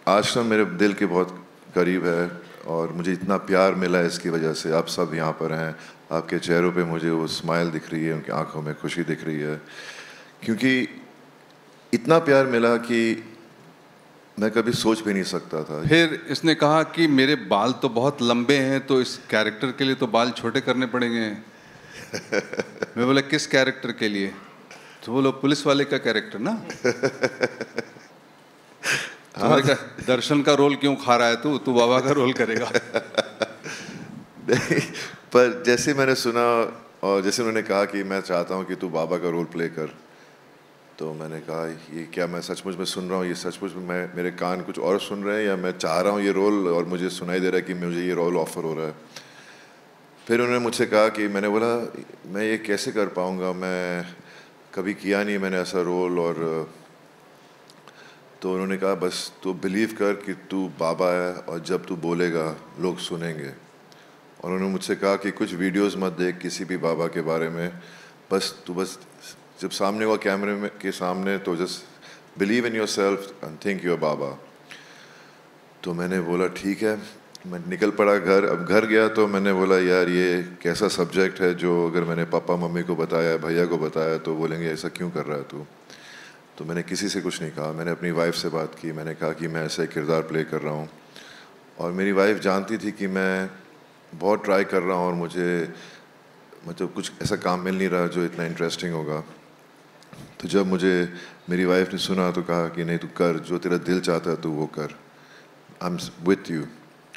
आश्रम मेरे दिल के बहुत करीब है और मुझे इतना प्यार मिला है इसकी वजह से। आप सब यहाँ पर हैं, आपके चेहरों पे मुझे वो स्माइल दिख रही है, उनकी आंखों में खुशी दिख रही है, क्योंकि इतना प्यार मिला कि मैं कभी सोच भी नहीं सकता था। फिर इसने कहा कि मेरे बाल तो बहुत लंबे हैं, तो इस कैरेक्टर के लिए तो बाल छोटे करने पड़ेंगे। मैं बोला किस कैरेक्टर के लिए? तो बोलो पुलिस वाले का कैरेक्टर ना। तुम्हारे का दर्शन का रोल क्यों खा रहा है तू बाबा का रोल करेगा। नहीं, पर जैसे मैंने सुना और जैसे उन्होंने कहा कि मैं चाहता हूँ कि तू बाबा का रोल प्ले कर, तो मैंने कहा ये क्या मैं सचमुच में सुन रहा हूँ, ये सचमुच में मेरे कान कुछ और सुन रहे हैं या मैं चाह रहा हूँ ये रोल और मुझे सुनाई दे रहा है कि मुझे ये रोल ऑफर हो रहा है। फिर उन्होंने मुझसे कहा कि मैंने बोला मैं ये कैसे कर पाऊँगा, मैं कभी किया नहीं मैंने ऐसा रोल। और तो उन्होंने कहा बस तू बिलीव कर कि तू बाबा है और जब तू बोलेगा लोग सुनेंगे। और उन्होंने मुझसे कहा कि कुछ वीडियोस मत देख किसी भी बाबा के बारे में, बस जब सामने हुआ कैमरे में के सामने तो just believe in yourself and think you are बाबा। तो मैंने बोला ठीक है, मैं निकल पड़ा घर। अब घर गया तो मैंने बोला यार ये कैसा सब्जेक्ट है जो अगर मैंने पापा मम्मी को बताया, भैया को बताया तो बोलेंगे ऐसा क्यों कर रहा है तू। तो मैंने किसी से कुछ नहीं कहा। मैंने अपनी वाइफ से बात की, मैंने कहा कि मैं ऐसा किरदार प्ले कर रहा हूँ। और मेरी वाइफ जानती थी कि मैं बहुत ट्राई कर रहा हूँ और मुझे मतलब कुछ ऐसा काम मिल नहीं रहा जो इतना इंटरेस्टिंग होगा। तो जब मुझे मेरी वाइफ ने सुना तो कहा कि नहीं तू कर, जो तेरा दिल चाहता है तू वो कर, आई एम विथ यू।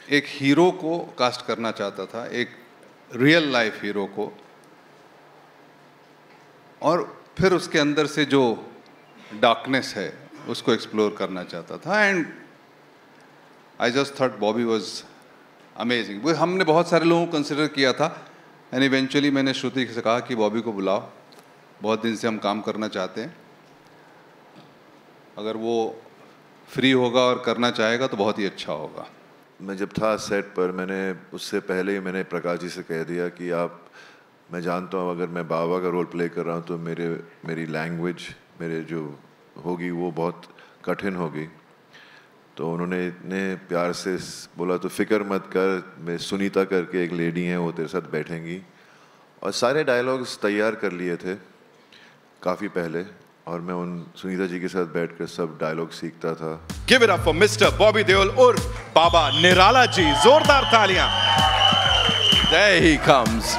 एक हीरो को कास्ट करना चाहता था, एक रियल लाइफ हीरो को, और फिर उसके अंदर से जो डार्कनेस है उसको एक्सप्लोर करना चाहता था। And I just thought Bobby was amazing. वो हमने बहुत सारे लोगों को कंसिडर किया था एंड इवेंचुअली मैंने श्रुति से कहा कि बॉबी को बुलाओ, बहुत दिन से हम काम करना चाहते हैं, अगर वो फ्री होगा और करना चाहेगा तो बहुत ही अच्छा होगा। मैं जब था सेट पर मैंने उससे पहले ही मैंने प्रकाश जी से कह दिया कि आप, मैं जानता हूँ अगर मैं बाबा का रोल प्ले कर रहा हूँ तो मेरी लैंग्वेज मेरे जो होगी वो बहुत कठिन होगी। तो उन्होंने इतने प्यार से बोला तो फिक्र मत कर, मैं सुनीता करके एक लेडी हैं वो तेरे साथ बैठेंगी। और सारे डायलॉग्स तैयार कर लिए थे काफ़ी पहले और मैं उन सुनीता जी के साथ बैठकर सब डायलॉग सीखता था। Give it up for mister Bobby Deol उर्फ बाबा निराला जी, जोरदार तालियां। There he comes.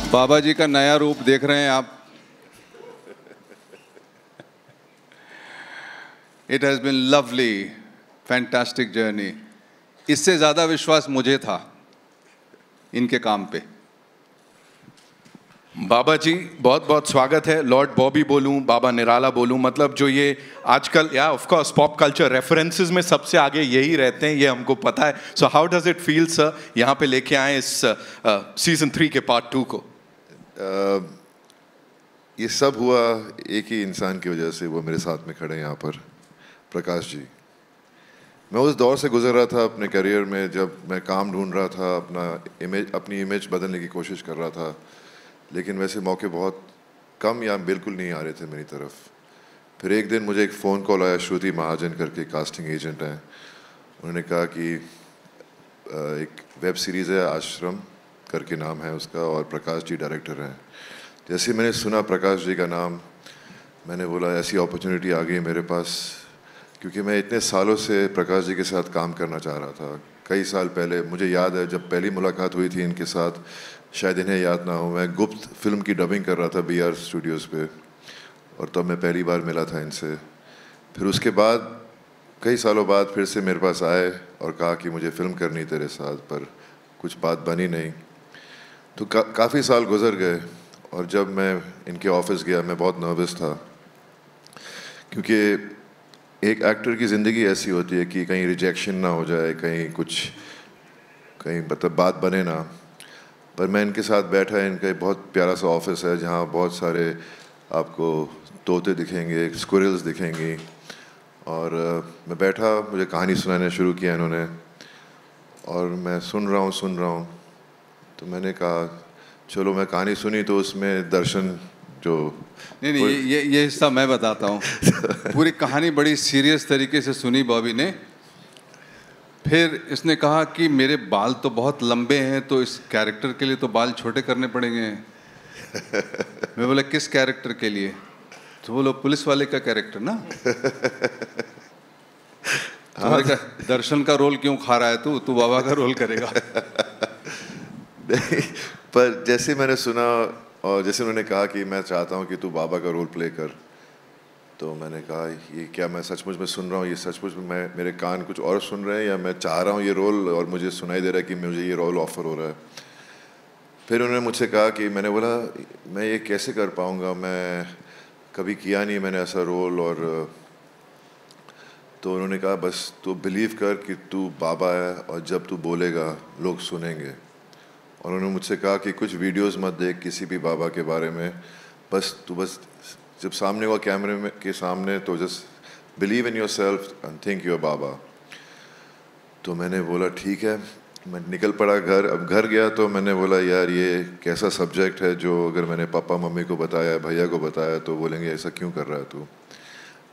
बाबा जी का नया रूप देख रहे हैं आप। It has been lovely, fantastic journey. इससे ज्यादा विश्वास मुझे था इनके काम पे। बाबा जी बहुत बहुत स्वागत है। लॉर्ड बॉबी बोलूं, बाबा निराला बोलूं, मतलब जो ये आजकल या of course pop culture references में सबसे आगे यही रहते हैं, ये हमको पता है। So how does it feel sir यहाँ पे लेके आए इस सीजन 3 के पार्ट 2 को? ये सब हुआ एक ही इंसान की वजह से, वो मेरे साथ में खड़े हैं यहाँ पर, प्रकाश जी। मैं उस दौर से गुजर रहा था अपने करियर में जब मैं काम ढूंढ रहा था, अपनी इमेज बदलने की कोशिश कर रहा था, लेकिन वैसे मौके बहुत कम या बिल्कुल नहीं आ रहे थे मेरी तरफ। फिर एक दिन मुझे एक फ़ोन कॉल आया, श्रुति महाजन करके कास्टिंग एजेंट हैं। उन्होंने कहा कि एक वेब सीरीज़ है आश्रम करके नाम है उसका और प्रकाश जी डायरेक्टर हैं। जैसे मैंने सुना प्रकाश जी का नाम, मैंने बोला ऐसी अपॉर्चुनिटी आ गई मेरे पास, क्योंकि मैं इतने सालों से प्रकाश जी के साथ काम करना चाह रहा था। कई साल पहले मुझे याद है जब पहली मुलाकात हुई थी इनके साथ, शायद इन्हें याद ना हो, मैं गुप्त फिल्म की डबिंग कर रहा था BR स्टूडियोज़ पे, और तब मैं पहली बार मिला था इनसे। फिर उसके बाद कई सालों बाद फिर से मेरे पास आए और कहा कि मुझे फ़िल्म करनी तेरे साथ, पर कुछ बात बनी नहीं। तो काफ़ी साल गुजर गए और जब मैं इनके ऑफिस गया मैं बहुत नर्वस था, क्योंकि एक एक्टर की ज़िंदगी ऐसी होती है कि कहीं रिजेक्शन ना हो जाए, कहीं मतलब बात बने ना। पर मैं इनके साथ बैठा, इनका एक बहुत प्यारा सा ऑफिस है जहाँ बहुत सारे आपको तोते दिखेंगे, स्क्विरल्स दिखेंगी, और मैं बैठा, मुझे कहानी सुनाने शुरू किया इन्होंने। और मैं सुन रहा हूँ, तो मैंने कहा चलो मैं कहानी सुनी तो उसमें दर्शन जो नहीं, ये हिस्सा मैं बताता हूँ। पूरी कहानी बड़ी सीरियस तरीके से सुनी बॉबी ने। फिर इसने कहा कि मेरे बाल तो बहुत लंबे हैं, तो इस कैरेक्टर के लिए तो बाल छोटे करने पड़ेंगे। मैं बोला किस कैरेक्टर के लिए? तो बोलो पुलिस वाले का कैरेक्टर ना। तुम्हारे का दर्शन का रोल क्यों खा रहा है तू बाबा का रोल करेगा। नहीं, पर जैसे मैंने सुना और जैसे उन्होंने कहा कि मैं चाहता हूँ कि तू बाबा का रोल प्ले कर, तो मैंने कहा ये क्या मैं सचमुच में सुन रहा हूँ, ये सचमुच में मेरे कान कुछ और सुन रहे हैं या मैं चाह रहा हूँ ये रोल और मुझे सुनाई दे रहा है कि मुझे ये रोल ऑफर हो रहा है। फिर उन्होंने मुझसे कहा कि मैंने बोला मैं ये कैसे कर पाऊँगा, मैं कभी किया नहीं मैंने ऐसा रोल। और तो उन्होंने कहा बस तू बिलीव कर कि तू बाबा है और जब तू बोलेगा लोग सुनेंगे। और उन्होंने मुझसे कहा कि कुछ वीडियोस मत देख किसी भी बाबा के बारे में, बस जब सामने हुआ कैमरे में के सामने तो just believe in yourself and think you are बाबा। तो मैंने बोला ठीक है, मैं निकल पड़ा घर। अब घर गया तो मैंने बोला यार ये कैसा सब्जेक्ट है जो अगर मैंने पापा मम्मी को बताया, भैया को बताया तो बोलेंगे ऐसा क्यों कर रहा है तू।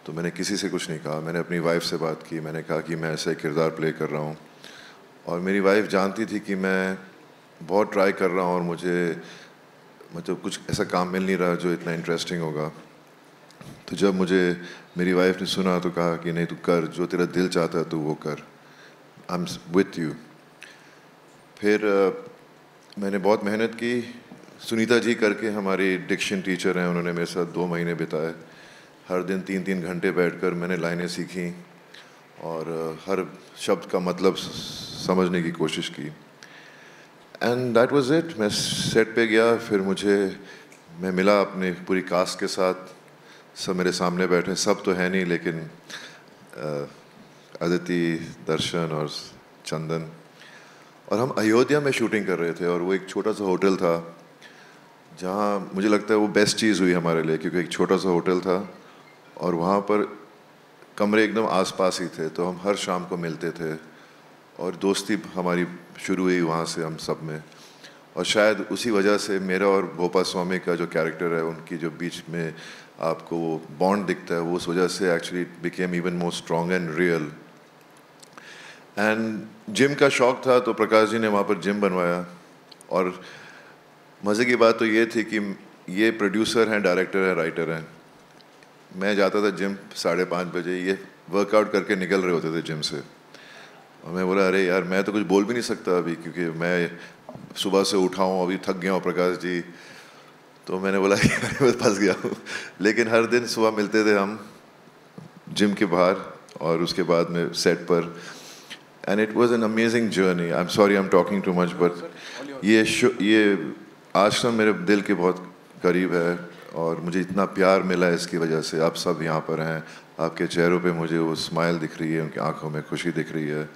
तो मैंने किसी से कुछ नहीं कहा। मैंने अपनी वाइफ से बात की, मैंने कहा कि मैं ऐसा किरदार प्ले कर रहा हूँ। और मेरी वाइफ जानती थी कि मैं बहुत ट्राई कर रहा हूँ और मुझे मतलब कुछ ऐसा काम मिल नहीं रहा जो इतना इंटरेस्टिंग होगा। तो जब मुझे मेरी वाइफ ने सुना तो कहा कि नहीं तू कर, जो तेरा दिल चाहता है तू वो कर, आई एम विथ यू। फिर मैंने बहुत मेहनत की। सुनीता जी करके हमारी डिक्शन टीचर हैं, उन्होंने मेरे साथ 2 महीने बिताए। हर दिन 3-3 घंटे बैठकर मैंने लाइनें सीखी और हर शब्द का मतलब समझने की कोशिश की। And that was it. मैं सेट पे गया, फिर मैं मिला अपने पूरी कास्ट के साथ। सब मेरे सामने बैठे, सब तो है नहीं लेकिन अदिति, दर्शन और चंदन। और हम अयोध्या में शूटिंग कर रहे थे और वो एक छोटा सा होटल था जहाँ मुझे लगता है वो बेस्ट चीज़ हुई हमारे लिए, क्योंकि एक छोटा सा होटल था और वहाँ पर कमरे एकदम आसपास ही थे, तो हम हर शाम को मिलते थे और दोस्ती हमारी शुरू हुई वहाँ से हम सब में। और शायद उसी वजह से मेरा और भोपा स्वामी का जो कैरेक्टर है, उनकी जो बीच में आपको वो बॉन्ड दिखता है, वो उस वजह से actually became even more strong and real. And gym का शौक था तो प्रकाश जी ने वहाँ पर जिम बनवाया। और मज़े की बात तो ये थी कि ये प्रोड्यूसर हैं, डायरेक्टर हैं, राइटर हैं। मैं जाता था जिम 5:30 बजे, ये वर्कआउट करके निकल रहे होते थे जिम से। और मैं बोला अरे यार मैं तो कुछ बोल भी नहीं सकता अभी, क्योंकि मैं सुबह से उठा हूँ, अभी थक गया हूँ प्रकाश जी। तो मैंने बोला मैं फंस गया हूँ। लेकिन हर दिन सुबह मिलते थे हम जिम के बाहर और उसके बाद में सेट पर। And it was an amazing journey. I am sorry I am talking too much, but ये आश्रम मेरे दिल के बहुत करीब है और मुझे इतना प्यार मिला है इसकी वजह से। आप सब यहाँ पर हैं, आपके चेहरों पे मुझे वो स्माइल दिख रही है, उनकी आंखों में खुशी दिख रही है,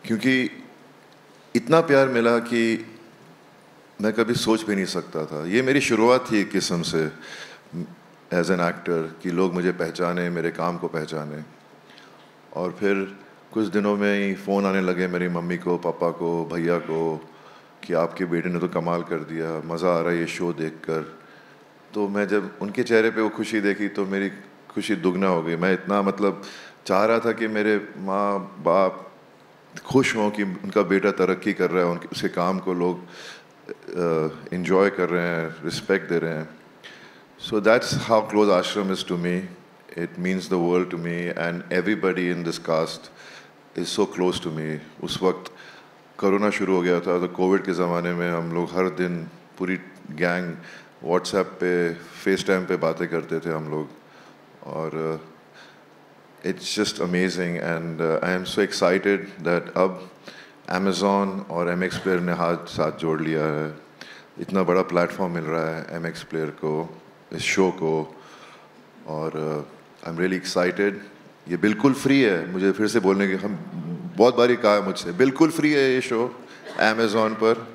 क्योंकि इतना प्यार मिला कि मैं कभी सोच भी नहीं सकता था। ये मेरी शुरुआत थी एक किस्म से एज एन एक्टर, कि लोग मुझे पहचाने, मेरे काम को पहचाने। और फिर कुछ दिनों में ही फ़ोन आने लगे मेरी मम्मी को, पापा को, भैया को कि आपके बेटे ने तो कमाल कर दिया, मज़ा आ रहा है ये शो देखकर। तो मैं जब उनके चेहरे पे वो खुशी देखी तो मेरी खुशी दुगना हो गई। मैं इतना मतलब चाह रहा था कि मेरे माँ बाप खुश हों कि उनका बेटा तरक्की कर रहा है, उनके उसके काम को लोग enjoy कर रहे हैं, रिस्पेक्ट दे रहे हैं। So that's how close Ashram is to me. It means the world to me, and everybody in this cast is so close to me. उस वक्त कोरोना शुरू हो गया था, तो कोविड के ज़माने में हम लोग हर दिन पूरी गैंग व्हाट्सएप पे, फेस टाइम पे बातें करते थे हम लोग। और it's just amazing, and I am so excited that अब Amazon और MX Player ने साथ जोड़ लिया है। इतना बड़ा प्लेटफॉर्म मिल रहा है MX Player को, इस शो को, और आई एम रियली एक्साइटेड। ये बिल्कुल फ्री है, मुझे फिर से बोलने की हम बहुत बारी कहा है मुझसे, बिल्कुल फ्री है ये शो Amazon पर।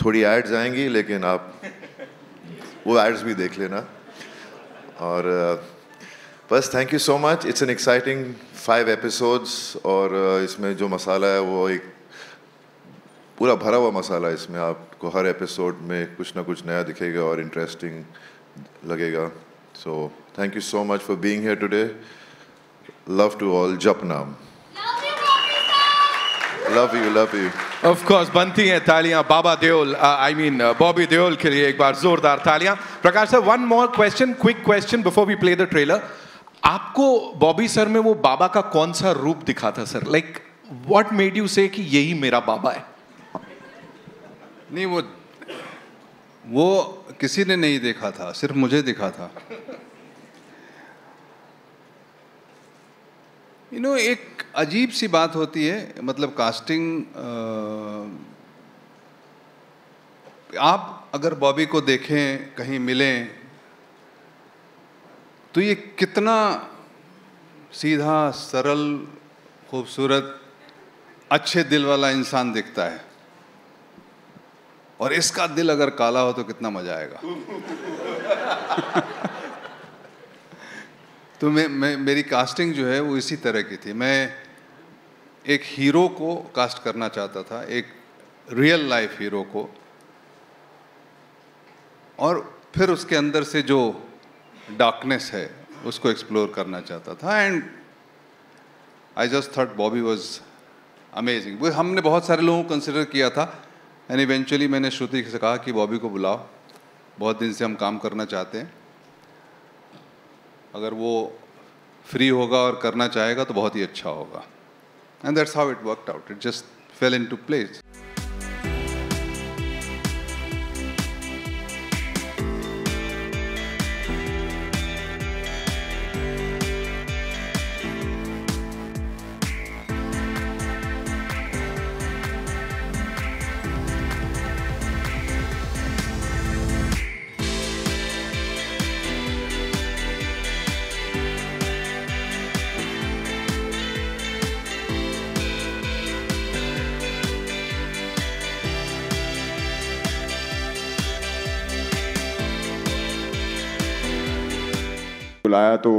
थोड़ी एड्स आएंगी लेकिन आप वो एड्स भी देख लेना। और बस thank you so much. It's an exciting 5 episodes, और इसमें जो मसाला है वो एक पूरा भरा हुआ मसाला है इसमें, आपको हर एपिसोड में कुछ ना कुछ नया दिखेगा और इंटरेस्टिंग लगेगा. So thank you so much for being here today. Love to all. जपनाम. Love you. ऑफ कोर्स बनती हैं तालियां बाबा देओल, आई मीन बॉबी देओल के लिए एक बार जोरदार तालियां. Prakash sir, one more question, quick question before we play the trailer. आपको बॉबी सर में वो बाबा का कौन सा रूप दिखा था sir? Like what made you से कि यही मेरा बाबा है? नहीं, वो किसी ने नहीं देखा था, सिर्फ मुझे दिखा था. एक अजीब सी बात होती है, मतलब कास्टिंग. आप अगर बॉबी को देखें, कहीं मिलें, तो ये कितना सीधा, सरल, खूबसूरत, अच्छे दिल वाला इंसान दिखता है. और इसका दिल अगर काला हो तो कितना मजा आएगा. तो मेरी कास्टिंग जो है वो इसी तरह की थी. मैं एक हीरो को कास्ट करना चाहता था, एक रियल लाइफ हीरो को, और फिर उसके अंदर से जो डार्कनेस है उसको एक्सप्लोर करना चाहता था. And I just thought Bobby was amazing. हमने बहुत सारे लोगों को कंसिडर किया था, एंड इवेंचुअली मैंने श्रुति से कहा कि बॉबी को बुलाओ, बहुत दिन से हम काम करना चाहते हैं, अगर वो फ्री होगा और करना चाहेगा तो बहुत ही अच्छा होगा. And that's how it worked out. It just fail into place. बुलाया तो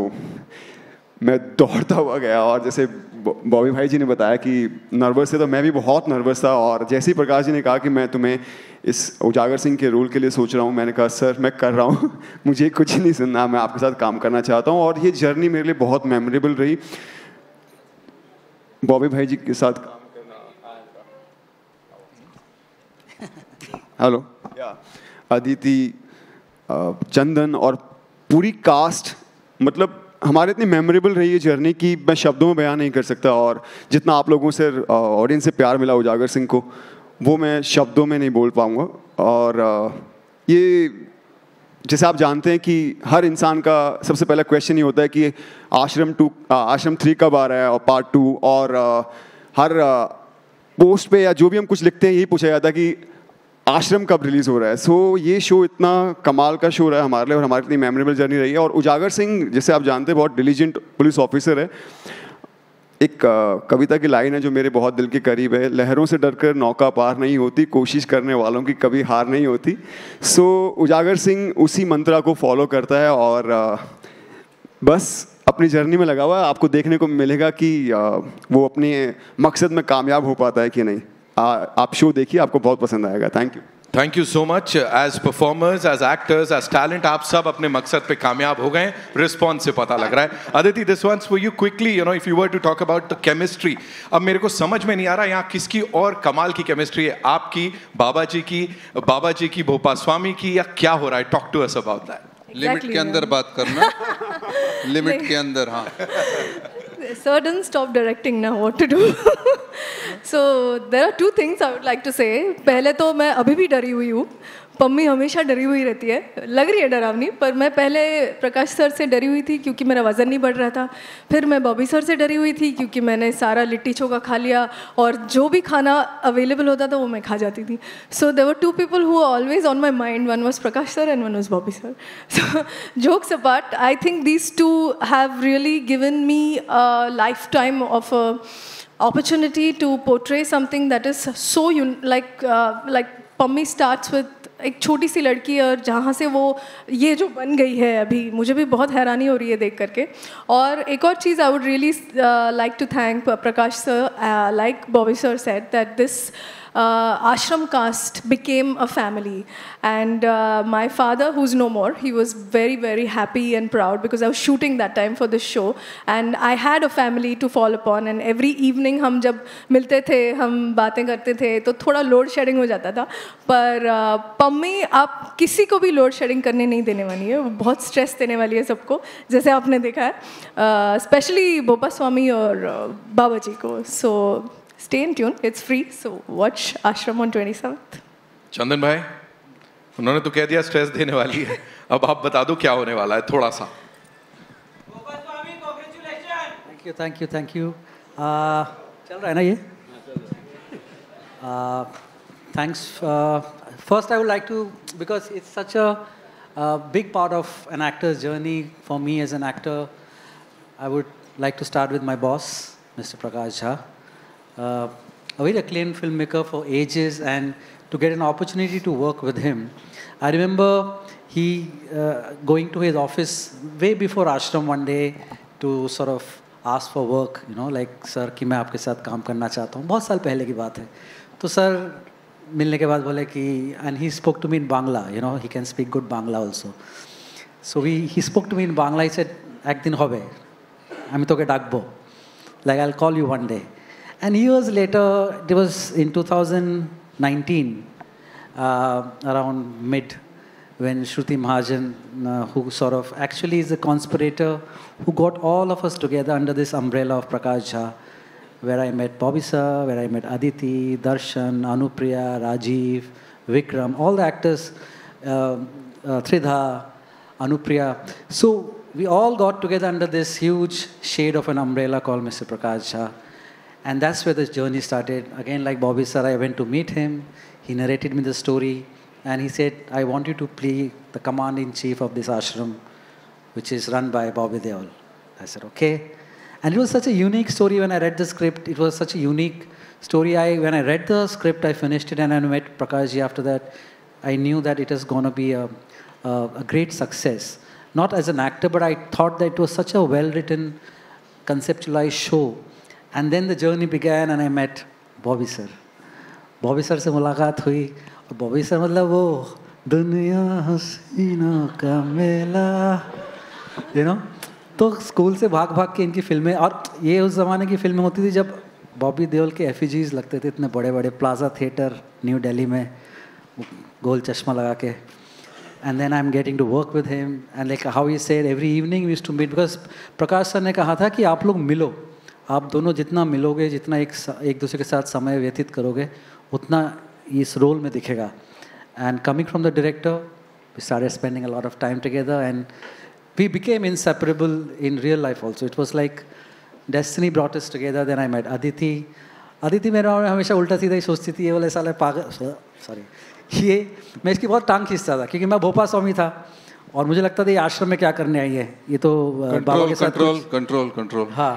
मैं दौड़ता हुआ गया, और जैसे बॉबी भाई जी ने बताया कि नर्वस है, तो मैं भी बहुत नर्वस था. और जैसे ही प्रकाश जी ने कहा कि मैं तुम्हें इस उजागर सिंह के रोल के लिए सोच रहा हूँ, मैंने कहा सर मैं कर रहा हूँ. मुझे कुछ नहीं सुनना, मैं आपके साथ काम करना चाहता हूँ. और ये जर्नी मेरे लिए बहुत मेमोरेबल रही. बॉबी भाई जी के साथ काम करना, हेलो, अदिति, चंदन और पूरी कास्ट, मतलब हमारे इतनी मेमोरेबल रही है जर्नी कि मैं शब्दों में बयान नहीं कर सकता. और जितना आप लोगों से, ऑडियंस से प्यार मिला उजागर सिंह को, वो मैं शब्दों में नहीं बोल पाऊँगा. और ये जैसे आप जानते हैं कि हर इंसान का सबसे पहला क्वेश्चन ही होता है कि आश्रम 3 कब आ रहा है, और पार्ट 2. और हर पोस्ट पे या जो भी हम कुछ लिखते हैं यही पूछा जाता है कि आश्रम कब रिलीज हो रहा है. सो ये शो इतना कमाल का शो रहा है हमारे लिए, और हमारी इतनी मेमोरेबल जर्नी रही है. और उजागर सिंह जैसे आप जानते हैं बहुत डिलीजेंट पुलिस ऑफिसर है. एक कविता की लाइन है जो मेरे बहुत दिल के करीब है, लहरों से डरकर नौका पार नहीं होती, कोशिश करने वालों की कभी हार नहीं होती. सो उजागर सिंह उसी मंत्रा को फॉलो करता है, और बस अपनी जर्नी में लगा हुआ है. आपको देखने को मिलेगा कि वो अपने मकसद में कामयाब हो पाता है कि नहीं. आप शो देखिए, आपको बहुत पसंद आएगा. Thank you. Thank you so much. As performers, as actors, as talent, आप सब अपने मकसद पे कामयाब हो गए. रिस्पॉन्स से पता लग रहा है. Aditi, this one's for you quickly, you know, if you were to talk about the chemistry. अब मेरे को समझ में नहीं आ रहा यहाँ किसकी और कमाल की केमिस्ट्री है, आपकी, बाबा जी की, भोपा स्वामी की, या क्या हो रहा है? Talk to us about that. Limit के अंदर बात करना. लिमिट के अंदर. हाँ. Sir didn't stop directing now. What to do? So there are 2 things I would like to say. पहले तो मैं अभी भी डरी हुई हूँ. पम्मी हमेशा डरी हुई रहती है, लग रही है डरावनी, पर मैं पहले प्रकाश सर से डरी हुई थी क्योंकि मेरा वज़न नहीं बढ़ रहा था. फिर मैं बॉबी सर से डरी हुई थी क्योंकि मैंने सारा लिट्टी चोखा खा लिया, और जो भी खाना अवेलेबल होता था वो मैं खा जाती थी. So there were 2 people who were always on my mind. One was Prakash sir and one was Bobby sir. So jokes apart, I think these 2 have really given me a lifetime of a opportunity to portray something that is so like Pammi starts with एक छोटी सी लड़की, और जहाँ से वो ये जो बन गई है अभी, मुझे भी बहुत हैरानी हो रही है देख करके. और एक और चीज़, I would really like to thank Prakash sir, like Bobby sir said that this Ashram caste became a family. And my father, who's no more, he was very, very happy and proud because I was shooting that time for this show. And I had a family to fall upon. And every evening हम जब मिलते थे, हम बातें करते थे, तो थोड़ा लोड शेडिंग हो जाता था. पर पम्मी आप किसी को भी लोड शेडिंग करने नहीं देने वाली है. वो बहुत स्ट्रेस देने वाली है सबको, जैसे आपने देखा है. स्पेशली बोपा स्वामी और बाबा जी को. So stay in tune. It's free. So watch Ashram on 27th. चंदन भाई, उन्होंने तो कह दिया स्ट्रेस देने वाली है. अब आप बता दो क्या होने वाला है थोड़ा सा. Thank you. चल रहा है ना ये? Thanks. First, I would like to, because it's such a big part of an actor's journey for me as an actor, I would like to start with my boss, Mr. Prakash Jha. A very acclaimed filmmaker for ages, and to get an opportunity to work with him. I remember he going to his office way before Ashram one day to sort of ask for work, you know, like, sir, कि मैं आपके साथ काम करना चाहता हूँ. बहुत साल पहले की बात है. तो सर मिलने के बाद बोले कि, and he spoke to me in Bangla, you know, he can speak good Bangla also. So he spoke to me in Bangla. He said, একদিন হবে, আমি তোকে ডাকবো, like I'll call you one day. And years later, it was in 2019, around mid, when Shruti Mahajan, who sort of actually is a conspirator, who got all of us together under this umbrella of Prakash Jha, where I met Bobby sir, where I met Aditi, Darshan, Anupriya, Rajiv, Vikram, all the actors, Tridha, Anupriya. So we all got together under this huge shade of an umbrella called Mr. Prakash Jha. And that's where the journey started. Again, like Bobby sir, I went to meet him. He narrated me the story. And he said, I want you to play the command-in-chief of this ashram, which is run by Bobby Deol. I said, okay. And it was such a unique story when I read the script. It was such a unique story. When I read the script, I finished it, and I met Prakash Ji after that. I knew that it was going to be a great success. Not as an actor, but I thought that it was such a well-written, conceptualized show. And then the journey began, and I met Bobby sir. Bobby sir से मुलाकात हुई, और Bobby sir मतलब वो दुनिया हसीनों का मेला, you know. तो school से भाग भाग के इनकी फिल्में, और ये उस ज़माने की फिल्में होती थी जब बॉबी देओल के एफिजीज लगते थे इतने बड़े बड़े प्लाजा थिएटर न्यू दिल्ली में, गोल चश्मा लगा के. And then I'm getting to work with him, and like how he said, every evening we used to meet, because Prakash sir ने कहा था कि आप लोग मिलो, आप दोनों जितना मिलोगे, जितना एक दूसरे के साथ समय व्यतीत करोगे, उतना इस रोल में दिखेगा. And coming from the director, we started spending a lot of time together, and we became inseparable in real life also. It was like destiny brought us together. Then I met Aditi. Aditi मेरे बारे में हमेशा उल्टा सीधा ही सोचती थी, ये वाले साले पागल, सॉरी, ये मैं इसकी बहुत टांग खींचता था, क्योंकि मैं भोपा स्वामी था और मुझे लगता था ये आश्रम में क्या करने आई है, ये तो बाबा के साथ कंट्रोल. हाँ.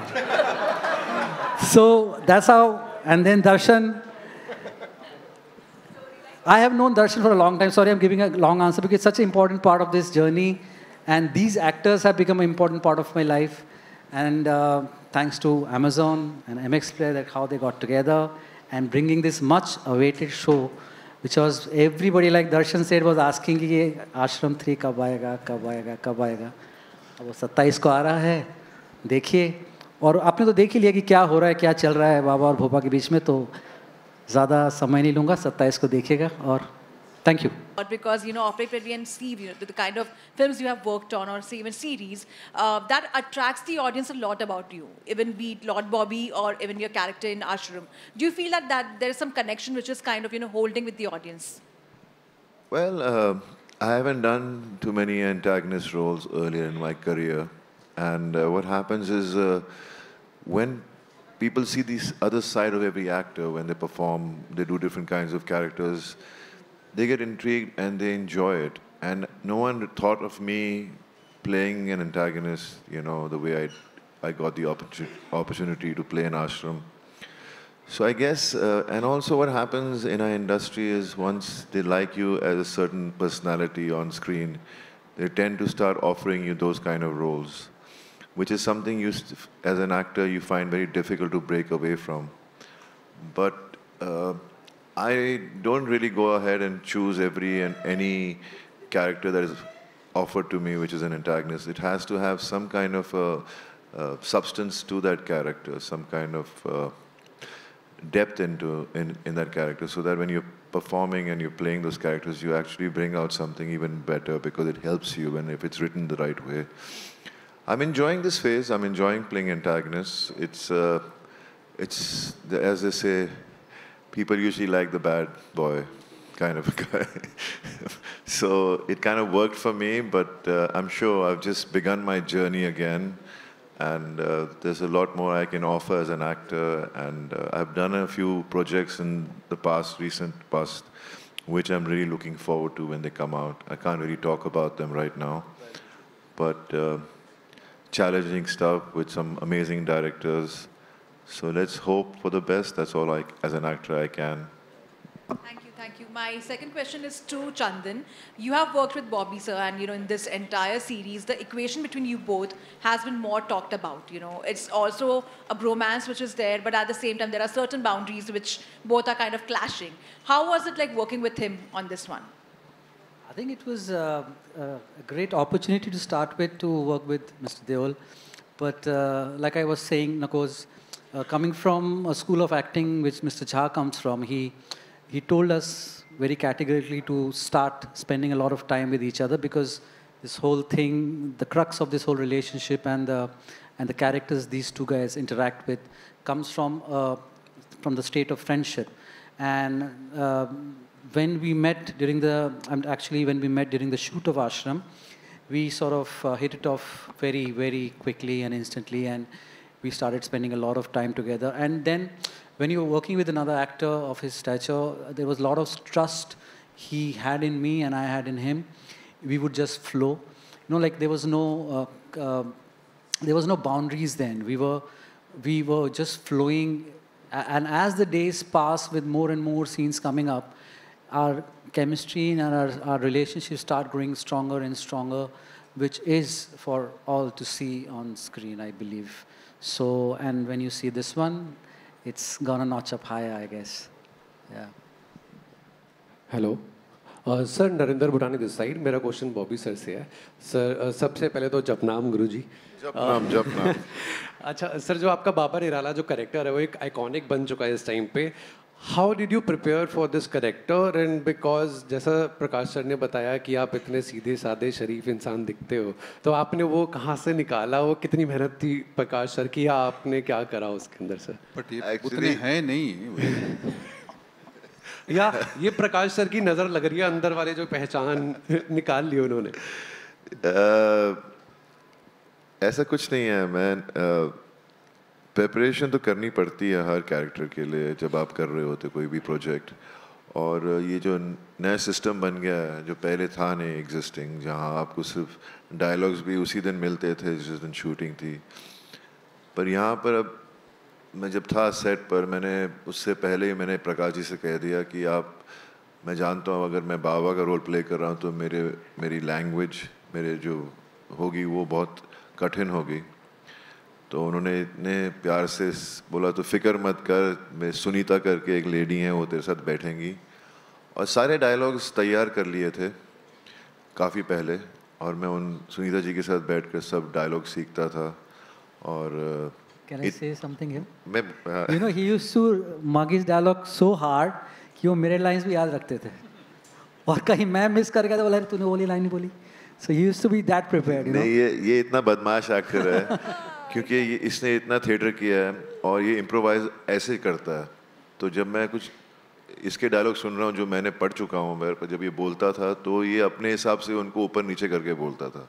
So that's how. And then Darshan, I have known Darshan for a long time. Sorry, I'm giving a long answer because it's such an important part of this journey. And these actors have become an important part of my life. And thanks to Amazon and MX Player, that how they got together and bringing this much awaited show, which was everybody, like Darshan said, was asking कि ये Ashram 3 कब आएगा, कब आएगा, कब आएगा. अब वो 27 को आ रहा है, देखिए. और आपने तो देख ही लिया कि क्या हो रहा है, क्या चल रहा है बाबा और भोपा के बीच में, तो ज़्यादा समय नहीं लूँगा, 27 को देखिएगा. और thank you. Because, you know, Operate Red and see, you know, the kind of films you have worked on, or say even series, that attracts the audience a lot about you, even be it Lord Bobby or even your character in Ashram. Do you feel that there is some connection which is kind of, you know, holding with the audience? Well, I haven't done too many antagonist roles earlier in my career. And what happens is when people see the other side of every actor, when they perform, they do different kinds of characters, they get intrigued and they enjoy it. And no one thought of me playing an antagonist, you know, the way I got the opportunity to play an ashram. So I guess, and also what happens in our industry is once they like you as a certain personality on screen, they tend to start offering you those kind of roles, which is something you, as an actor, you find very difficult to break away from. But I don't really go ahead and choose every and any character that is offered to me, which is an antagonist. It has to have some kind of substance to that character, some kind of depth in that character, so that when you're performing and you're playing those characters, you actually bring out something even better because it helps you, and if it's written the right way. I'm enjoying this phase. I'm enjoying playing antagonists. It's as they say, people usually like the bad boy kind of guy. So it kind of worked for me, but I'm sure I've just begun my journey again, and there's a lot more I can offer as an actor, and I've done a few projects in the recent past, which I'm really looking forward to when they come out. I can't really talk about them right now, but challenging stuff with some amazing directors. So let's hope for the best. That's all as an actor, I can. Thank you, thank you. My second question is to Chandan. You have worked with Bobby, sir, and in this entire series, the equation between you both has been more talked about. It's also a bromance which is there, but at the same time, there are certain boundaries which both are kind of clashing. How was it like working with him on this one? I think it was a great opportunity to start with, to work with Mr. Deol. But like I was saying, Nakos, coming from a school of acting which Mr. Jha comes from, he told us very categorically to start spending a lot of time with each other, because this whole thing, the crux of this whole relationship and the characters these two guys interact with comes from the state of friendship. And when we met during the shoot of Ashram, we sort of hit it off very, very quickly and instantly, and we started spending a lot of time together. And then when you were working with another actor of his stature, there was a lot of trust he had in me and I had in him. We would just flow. Like there was no boundaries then. We were just flowing. And as the days passed with more and more scenes coming up, our chemistry and our relationship start growing stronger and stronger, which is for all to see on screen, I believe. So, and when you see this one, it's gonna notch up higher, I guess. Yeah. Hello. Sir Narendra Burani this side. मेरा question Bobby sir से है. Sir सबसे पहले तो जपनाम गुरुजी. जपनाम. अच्छा sir, जो आपका बाबा निराला जो कैरेक्टर है वो एक आइकॉनिक बन चुका है इस टाइम पे. How did you prepare for this character? And because जैसा प्रकाश सर ने बताया कि आप इतने सीधे साधे शरीफ इंसान दिखते हो, तो आपने वो कहाँ से निकाला? वो कितनी मेहनत थी प्रकाश सर की, या आपने क्या करा उसके अंदर सर? बट ये उतने हैं नहीं. या ये प्रकाश सर की नज़र लग रही है, अंदर वाले जो पहचान निकाल ली उन्होंने. ऐसा कुछ नहीं है मैन. प्रिपरेशन तो करनी पड़ती है हर कैरेक्टर के लिए जब आप कर रहे होते कोई भी प्रोजेक्ट. और ये जो नया सिस्टम बन गया है, जो पहले था नहीं एग्जिस्टिंग, जहाँ आपको सिर्फ डायलॉग्स भी उसी दिन मिलते थे जिस दिन शूटिंग थी. पर यहाँ पर अब मैं जब था सेट पर, मैंने उससे पहले ही मैंने प्रकाश जी से कह दिया कि मैं जानता हूँ अगर मैं बाबा का रोल प्ले कर रहा हूँ तो मेरी लैंग्वेज मेरे जो होगी वो बहुत कठिन होगी. तो उन्होंने इतने प्यार से बोला तो फिक्र मत कर, मैं सुनीता करके एक लेडी हैं वो तेरे साथ बैठेंगी. और सारे डायलॉग्स तैयार कर लिए थे काफ़ी पहले, और मैं उन सुनीता जी के साथ बैठकर सब डायलॉग सीखता था. और Can I say something here? मैं he used to mug his dialogue so hard कि वो मेरे लाइंस भी याद रखते थे, और कहीं मैं मिस कर गया तो बोला तूने वो लाइन नहीं बोली. So he used to be that prepared. नहीं, ये इतना बदमाश एक्टर है क्योंकि इसने इतना थिएटर किया है और ये इम्प्रोवाइज ऐसे करता है. तो जब मैं कुछ इसके डायलॉग सुन रहा हूँ जो मैंने पढ़ चुका हूँ, मेरे पर जब ये बोलता था तो ये अपने हिसाब से उनको ऊपर नीचे करके बोलता था.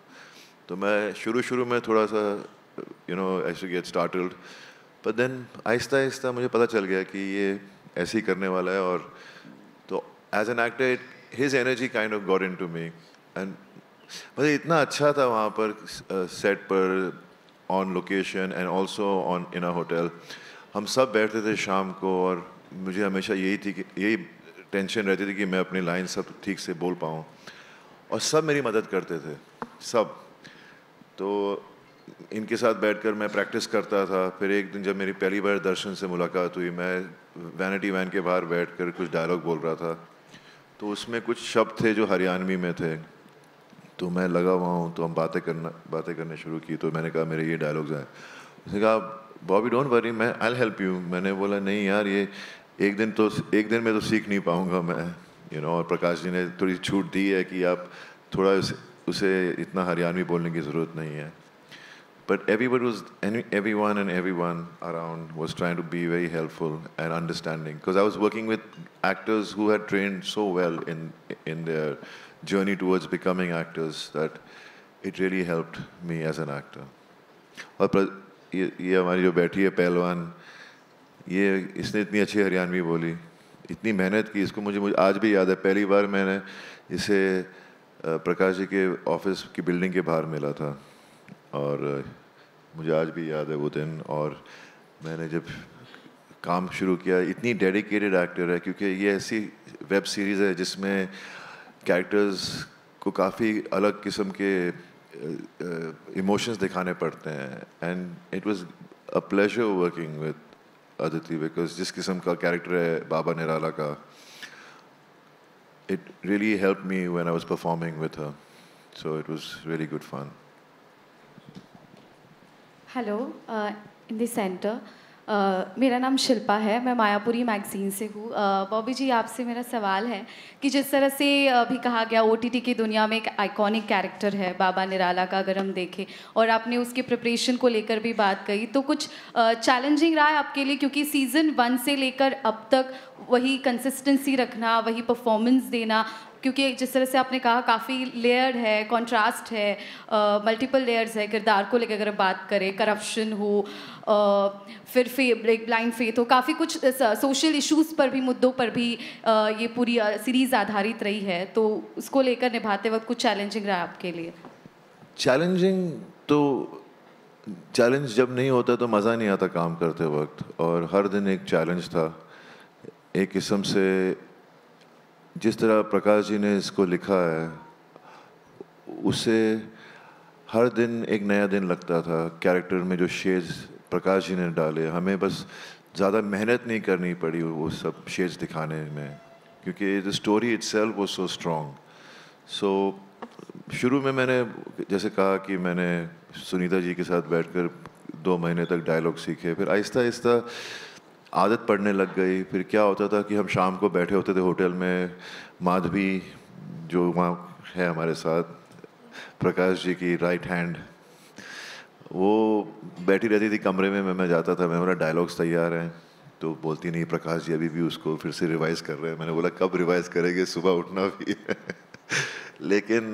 तो मैं शुरू में थोड़ा सा I used to get startled, but then Aahista Aahista मुझे पता चल गया कि ये ऐसे ही करने वाला है. और तो as an actor his energy kind of got into me, and मतलब इतना अच्छा था वहाँ पर सेट पर, on location and also in a hotel. हम सब बैठते थे शाम को और मुझे हमेशा यही टेंशन रहती थी कि मैं अपनी लाइन सब ठीक से बोल पाऊँ, और सब मेरी मदद करते थे सब. तो इनके साथ बैठकर मैं प्रैक्टिस करता था। फिर एक दिन जब मेरी पहली बार दर्शन से मुलाकात हुई, मैं वैनिटी वैन के बाहर बैठकर कुछ डायलॉग बोल रहा था, तो उसमें कुछ शब्द थे जो हरियाणवी में थे, तो मैं लगा हुआ हूँ, तो हम बातें करने शुरू की। तो मैंने कहा मेरे ये डायलॉग्स हैं। उसने कहा बॉबी डोंट वरी, मैं आई विल हेल्प यू। मैंने बोला नहीं यार, ये एक दिन में तो सीख नहीं पाऊँगा मैं, और प्रकाश जी ने थोड़ी छूट दी है कि आप थोड़ा उसे इतना हरियाणवी बोलने की ज़रूरत नहीं है। But everyone around was trying to be very helpful and understanding, because I was working with actors who had trained so well in their journey towards becoming actors that it really helped me as an actor. और ये हमारी जो बैठी है पहलवान, इसने इतनी अच्छी हरियाणवी बोली, इतनी मेहनत की, इसको मुझे आज भी याद है। पहली बार मैंने इसे प्रकाश जी के ऑफिस की बिल्डिंग के बाहर मिला था, और मुझे आज भी याद है वो दिन। और मैंने जब काम शुरू किया, इतनी डेडिकेटेड एक्टर है, क्योंकि ये ऐसी वेब सीरीज़ है जिसमें कैरेक्टर्स को काफ़ी अलग किस्म के इमोशंस दिखाने पड़ते हैं। And it was a pleasure working with Aditi, because जिस किस्म का कैरेक्टर है बाबा निराला का, it really helped me when I was performing with her. So it was really good fun. Hello, in the centre, मेरा नाम शिल्पा है, मैं मायापुरी मैगज़ीन से हूँ। बॉबी जी, आपसे मेरा सवाल है कि जिस तरह से अभी कहा गया OTT की दुनिया में एक आइकॉनिक कैरेक्टर है बाबा निराला का, अगर हम देखें, और आपने उसके प्रिपरेशन को लेकर भी बात कही, तो कुछ चैलेंजिंग रहा है आपके लिए? क्योंकि सीज़न 1 से लेकर अब तक वही कंसिस्टेंसी रखना, वही परफॉर्मेंस देना, क्योंकि जिस तरह से आपने कहा काफ़ी लेयर्ड है, कंट्रास्ट है, मल्टीपल लेयर्स है किरदार को लेकर। अगर बात करें, करप्शन हो, फिर ब्लाइंड फेथ हो, काफ़ी कुछ सोशल इश्यूज़ पर भी, मुद्दों पर भी ये पूरी सीरीज़ आधारित रही है, तो उसको लेकर निभाते वक्त कुछ चैलेंजिंग रहा आपके लिए? चैलेंज जब नहीं होता तो मज़ा नहीं आता काम करते वक्त, और हर दिन एक चैलेंज था। एक किस्म से जिस तरह प्रकाश जी ने इसको लिखा है, उसे हर दिन एक नया दिन लगता था। कैरेक्टर में जो शेड्स प्रकाश जी ने डाले, हमें बस ज़्यादा मेहनत नहीं करनी पड़ी वो सब शेड्स दिखाने में, क्योंकि the story itself was so strong. So शुरू में मैंने जैसे कहा कि मैंने सुनीता जी के साथ बैठकर 2 महीने तक डायलॉग सीखे, फिर आहिस्ता आहिस्ता आदत पड़ने लग गई। फिर क्या होता था कि हम शाम को बैठे होते थे होटल में, माधवी जो वहाँ है हमारे साथ, प्रकाश जी की राइट हैंड, वो बैठी रहती थी कमरे में। मैं जाता था, मेरा डायलॉग्स तैयार हैं, तो बोलती नहीं प्रकाश जी अभी भी उसको फिर से रिवाइज़ कर रहे हैं। मैंने बोला कब रिवाइज़ करेंगे, सुबह उठना भी है। लेकिन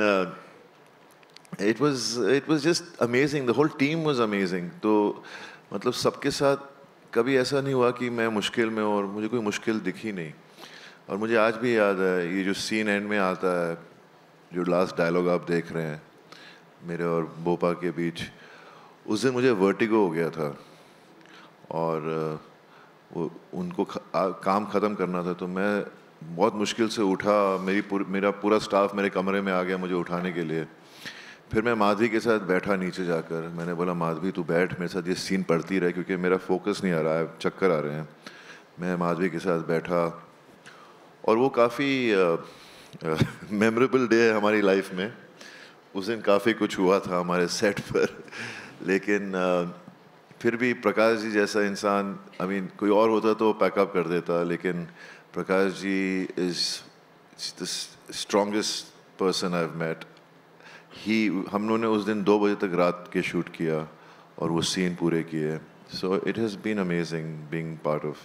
it was just amazing, the whole was was amazing. तो मतलब सबके साथ कभी ऐसा नहीं हुआ कि मैं मुश्किल में, और मुझे कोई मुश्किल दिखी नहीं। और मुझे आज भी याद है ये जो सीन एंड में आता है, जो लास्ट डायलॉग आप देख रहे हैं मेरे और बोपा के बीच, उस दिन मुझे वर्टिगो हो गया था, और वो उनको काम ख़त्म करना था, तो मैं बहुत मुश्किल से उठा। मेरा पूरा स्टाफ मेरे कमरे में आ गया मुझे उठाने के लिए। फिर मैं माधवी के साथ बैठा नीचे जाकर, मैंने बोला माधवी तू बैठ मेरे साथ, ये सीन पढ़ती रहे, क्योंकि मेरा फोकस नहीं आ रहा है, चक्कर आ रहे हैं। मैं माधवी के साथ बैठा, और वो काफ़ी मेमोरेबल डे है हमारी लाइफ में। उस दिन काफ़ी कुछ हुआ था हमारे सेट पर, लेकिन फिर भी प्रकाश जी जैसा इंसान, कोई और होता तो पैकअप कर देता, लेकिन Prakash ji is the strongest person I have met. हम लोगों ने उस दिन 2 बजे तक रात के शूट किया और वो सीन पूरे किए। So it has been amazing being part of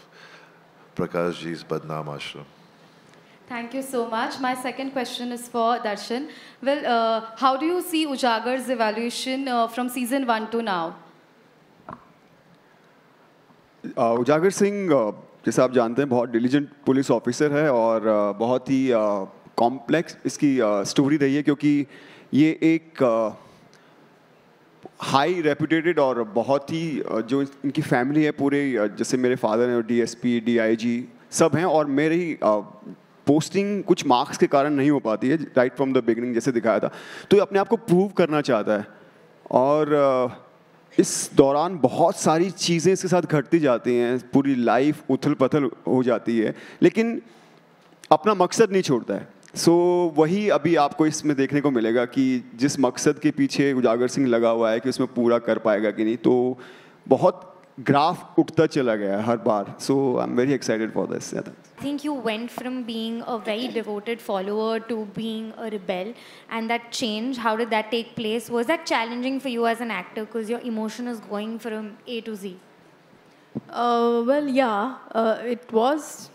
Prakash ji's Badnaam Aashram. Thank you so much. My second question is for Darshan. Well, how do you see Ujagar's evaluation from season 1 to now? उजागर सिंह, जैसे आप जानते हैं, बहुत डिलीजेंट पुलिस ऑफिसर है, और बहुत ही complex इसकी स्टोरी रही है, क्योंकि ये एक हाई रेपुटेटेड और बहुत ही जो इनकी फैमिली है पूरे, जैसे मेरे फादर हैं DSP DIG सब हैं, और मेरी पोस्टिंग कुछ मार्क्स के कारण नहीं हो पाती है राइट फ्रॉम द बिगिनिंग, जैसे दिखाया था। तो ये अपने आप को प्रूव करना चाहता है, और इस दौरान बहुत सारी चीज़ें इसके साथ घटती जाती हैं, पूरी लाइफ उथल पथल हो जाती है, लेकिन अपना मकसद नहीं छोड़ता है। सो वही अभी आपको इसमें देखने को मिलेगा कि जिस मकसद के पीछे उजागर सिंह लगा हुआ है कि उसमें पूरा कर पाएगा कि नहीं, तो बहुत ग्राफ उठता चला गया हर बार। So I am very excited for this. I think you went from being a very devoted follower to being a rebel, and that change, how did that take place? Was that challenging for you as an actor because your emotion is going from A to Z? Well, yeah, it was,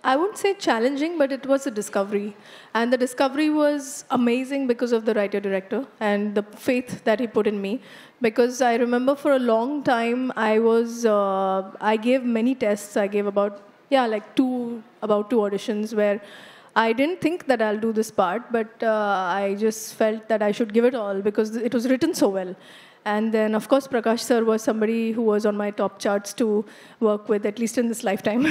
I wouldn't say challenging, but it was a discovery. And the discovery was amazing because of the writer-director and the faith that he put in me. Because I remember for a long time, I gave many tests. I gave about two auditions where I didn't think that I'll do this part, but I just felt that I should give it all because it was written so well. And then, of course, Prakash sir was somebody who was on my top charts to work with, at least in this lifetime.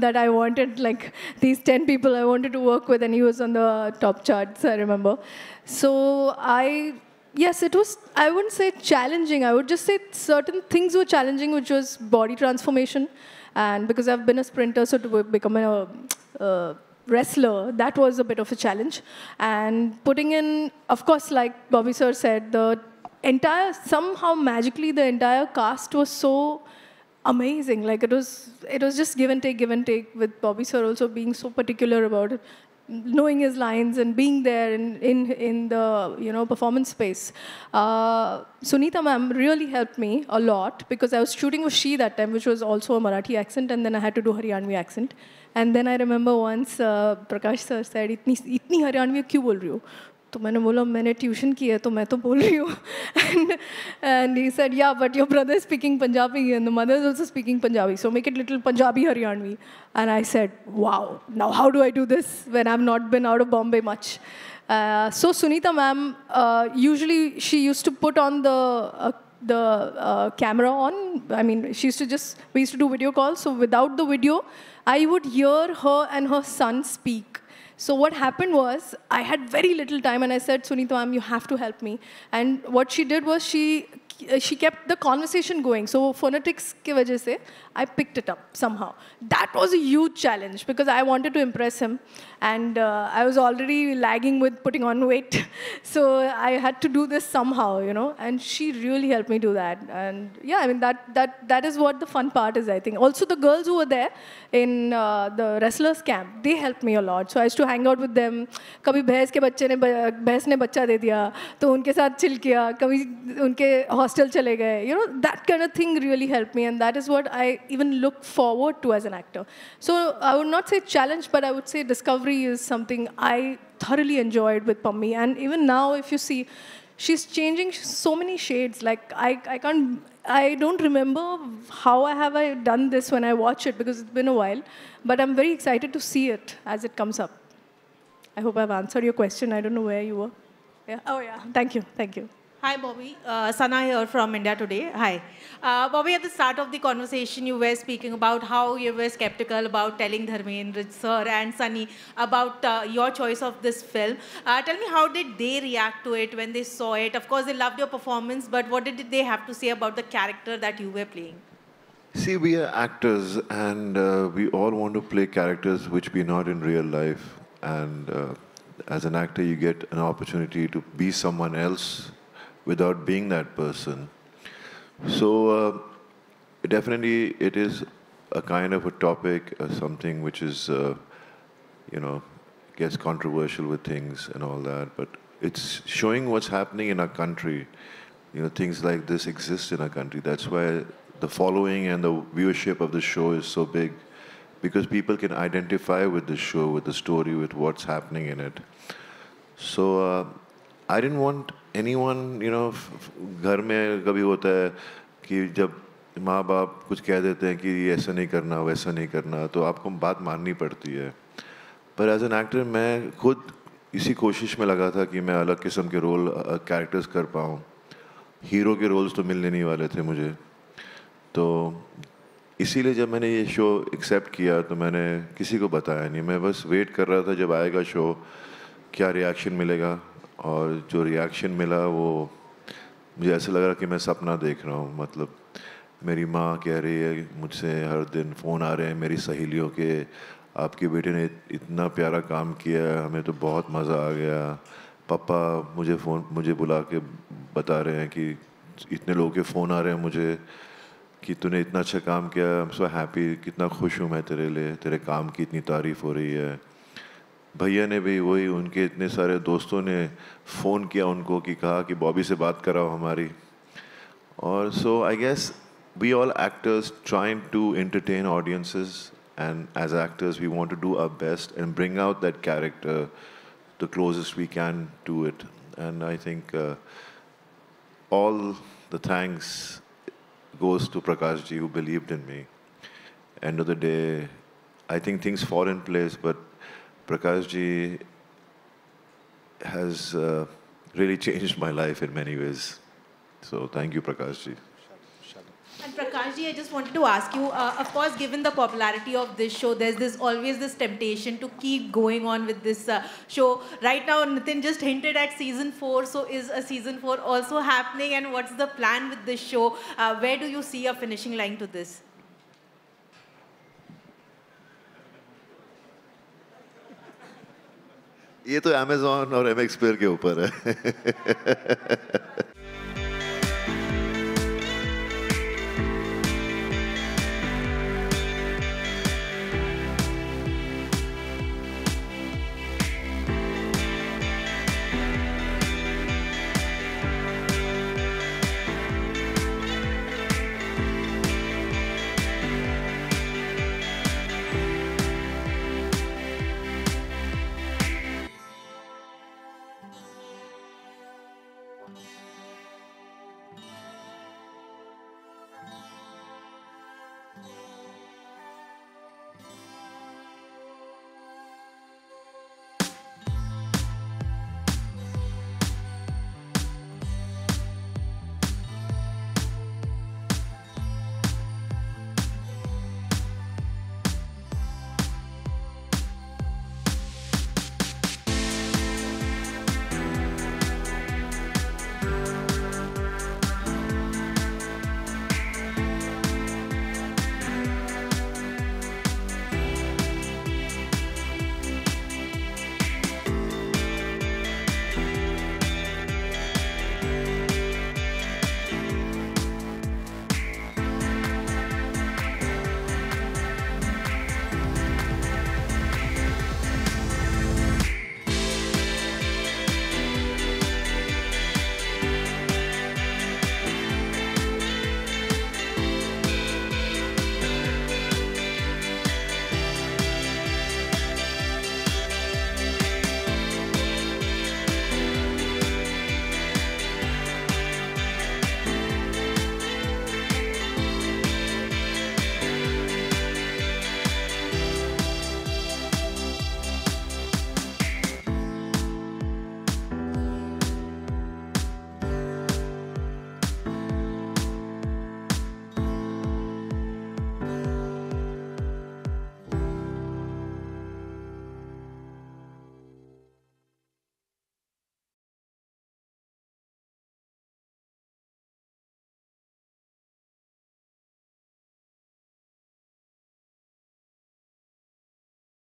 That I wanted, like, these 10 people I wanted to work with, and he was on the top charts, I remember. So yes, it was, I wouldn't say challenging. I would just say certain things were challenging, which was body transformation. And because I've been a sprinter, so to become a wrestler, that was a bit of a challenge. And putting in, of course, like Bobby sir said, somehow magically the entire cast was so amazing. Like it was just give and take, with Bobby sir also being so particular about it, knowing his lines and being there in the performance space. Sunita ma'am really helped me a lot because I was shooting with She that time, which was also a Marathi accent, and then I had to do Haryanvi accent. And then I remember once Prakash sir said, "इतनी हरियाणवी क्यों बोल रही हो?" तो मैंने बोला मैंने tuition की है तो मैं तो बोल रही हूँ. And he said, yeah, but your brother is speaking Punjabi and the mother is also speaking Punjabi, so make it little Punjabi Haryanvi. And I said, wow, now how do I do this when I've not been out of Bombay much? So Sunita ma'am, usually she used to put on the camera on. I mean, we used to do video calls, so without the video, I would hear her and her son speak. So what happened was, I had very little time and I said, Sunita ma'am, you have to help me. And what she did was, she kept the conversation going. So phonetics ki wajah se, I picked it up somehow. That was a huge challenge because I wanted to impress him. And I was already lagging with putting on weight. So I had to do this somehow, and she really helped me do that. And yeah, I mean, that is what the fun part is, I think. Also, the girls who were there in the wrestlers camp, they helped me a lot. So I used to hang out with them. कभी भैंस ने बच्चा दे दिया, तो उनके साथ chill किया. कभी उनके hostel चले गए. That kind of thing really helped me, and that is what I even look forward to as an actor. So I would not say challenge, but I would say discovery is something I thoroughly enjoyed with Pammi. And even now, if you see, she's changing so many shades. Like I don't remember how I done this when I watch it because it's been a while, but I'm very excited to see it as it comes up. I hope I've answered your question. I don't know where you were. Yeah. Oh yeah. Thank you. Hi, Bobby. Sana here from India Today. Hi. Bobby, at the start of the conversation, you were speaking about how you were skeptical about telling Dharmendra sir and Sunny about your choice of this film. Tell me, how did they react to it when they saw it? Of course, they loved your performance, but what did they have to say about the character that you were playing? See, we are actors, and we all want to play characters which we're not in real life. And as an actor, you get an opportunity to be someone else without being that person. So definitely it is a kind of a topic, something which is, gets controversial with things and all that, but it's showing what's happening in our country. Things like this exist in our country. That's why the following and the viewership of the show is so big, because people can identify with the show, with the story, with what's happening in it. So I didn't want anyone, घर में कभी होता है कि जब माँ बाप कुछ कह देते हैं कि ऐसा नहीं करना, वैसा नहीं करना, तो आपको बात माननी पड़ती है. पर एज एन एक्टर मैं खुद इसी कोशिश में लगा था कि मैं अलग किस्म के रोल कैरेक्टर्स कर पाऊँ. हीरो के रोल्स तो मिलने नहीं वाले थे मुझे, तो इसीलिए जब मैंने ये शो एक्सेप्ट किया तो मैंने किसी को बताया नहीं. मैं बस वेट कर रहा था जब आएगा शो, क्या रिएक्शन मिलेगा, और जो रिएक्शन मिला वो मुझे ऐसा लग रहा कि मैं सपना देख रहा हूँ. मतलब मेरी माँ कह रही है मुझसे हर दिन फ़ोन आ रहे हैं मेरी सहेलियों के, आपके बेटे ने इतना प्यारा काम किया, हमें तो बहुत मज़ा आ गया. पापा मुझे बुला के बता रहे हैं कि इतने लोगों के फ़ोन आ रहे हैं मुझे कि तूने इतना अच्छा काम किया, आई एम सो हैप्पी, कितना खुश हूँ मैं तेरे लिए, तेरे काम की इतनी तारीफ़ हो रही है. भैया ने भी वही, उनके इतने सारे दोस्तों ने फ़ोन किया उनको कि कहा कि बॉबी से बात कराओ हमारी. और so I guess we all actors trying to entertain audiences, and as actors we want to do our best and bring out that character the closest we can to it. And I think all the thanks goes to Prakash ji who believed in me. End of the day I think things fall in place, but Prakash ji has really changed my life in many ways. So thank you Prakash ji. And Prakash ji, I just wanted to ask you, of course, given the popularity of this show, there's always this temptation to keep going on with this show. Right now, Nitin just hinted at season 4. So is a season 4 also happening? And what's the plan with this show? Where do you see a finishing line to this? ये तो Amazon और MX Player के ऊपर है.